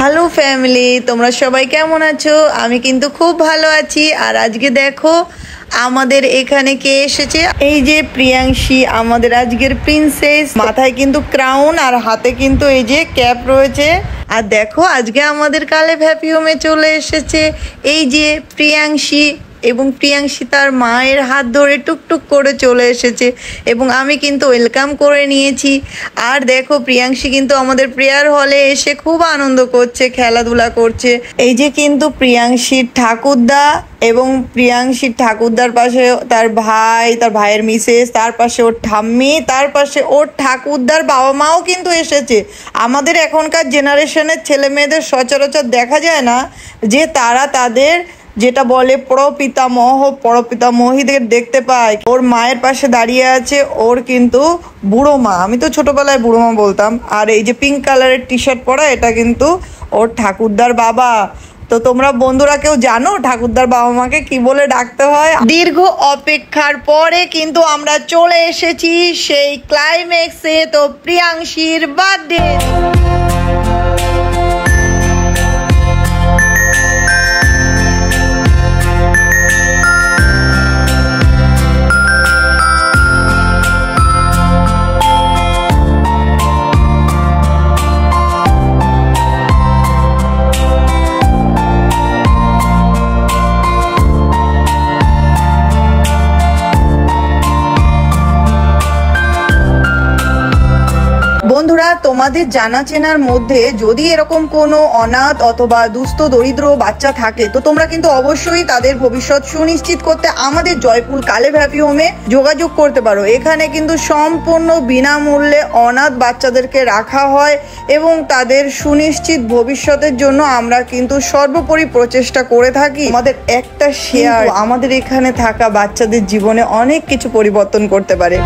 Hello family, তোমরা সবাই কেমন আছো? আমি কিন্তু খুব ভালো আছি। আর আজকে দেখো আমাদের এখানে কে এসেছে। এই যে প্রিয়াংশী, আমাদের আজকের প্রিন্সেস। মাথায় কিন্তু ক্রাউন আর হাতে কিন্তু এই যে ক্যাপ রয়েছে। আর দেখো আজকে আমাদের কালেভ হ্যাপি হোমে চলে এসেছে এই যে প্রিয়াংশী, এবং প্রিয়াংশী তার মায়ের হাত ধরে টুকটুক করে চলে এসেছে এবং আমি কিন্তু ওয়েলকাম করে নিয়েছি। আর দেখো প্রিয়াংশী কিন্তু আমাদের প্রেয়ার হলে এসে খুব আনন্দ করছে, খেলাধুলা করছে। এই যে কিন্তু প্রিয়াংশীর ঠাকুরদা এবং প্রিয়াংশীর ঠাকুরদার পাশে তার ভাই, তার ভাইয়ের মিসেস, তার পাশে ওর ঠাম্মি, তার পাশে ওর ঠাকুরদার বাবা মাও কিন্তু এসেছে। আমাদের এখনকার জেনারেশনের ছেলে মেয়েদের সচরাচর দেখা যায় না যে তারা তাদের যেটা বলে পরপিতামহীদের দেখতে পায়। ওর মায়ের পাশে দাঁড়িয়ে আছে ওর কিন্তু বুড়ো মা, আমি তো ছোটবেলায় বুড়ো মা বলতাম। আর এই যে পিঙ্ক কালারের টি শার্ট পরা, এটা কিন্তু ওর ঠাকুরদার বাবা। তো তোমরা বন্ধুরা কেউ জানো ঠাকুরদার বাবা মাকে কি বলে ডাকতে হয়? দীর্ঘ অপেক্ষার পরে কিন্তু আমরা চলে এসেছি সেই ক্লাইম্যাক্সে। তো প্রিয়াংশীর বার্থডে। বন্ধুরা, তোমাদের জানা চেনার মধ্যে যদি এরকম কোনো অনাথ অথবা দুস্থ দরিদ্র বাচ্চা থাকে তো তোমরা কিন্তু অবশ্যই তাদের ভবিষ্যৎ সুনিশ্চিত করতে আমাদের জয়পুর কালেভ হ্যাপি হোমে যোগাযোগ করতে পারো। এখানে কিন্তু সম্পূর্ণ বিনামূল্যে অনাথ বাচ্চাদেরকে রাখা হয় এবং তাদের সুনিশ্চিত ভবিষ্যতের জন্য আমরা কিন্তু সর্বোপরি প্রচেষ্টা করে থাকি। আমাদের একটা শেয়ার আমাদের এখানে থাকা বাচ্চাদের জীবনে অনেক কিছু পরিবর্তন করতে পারে।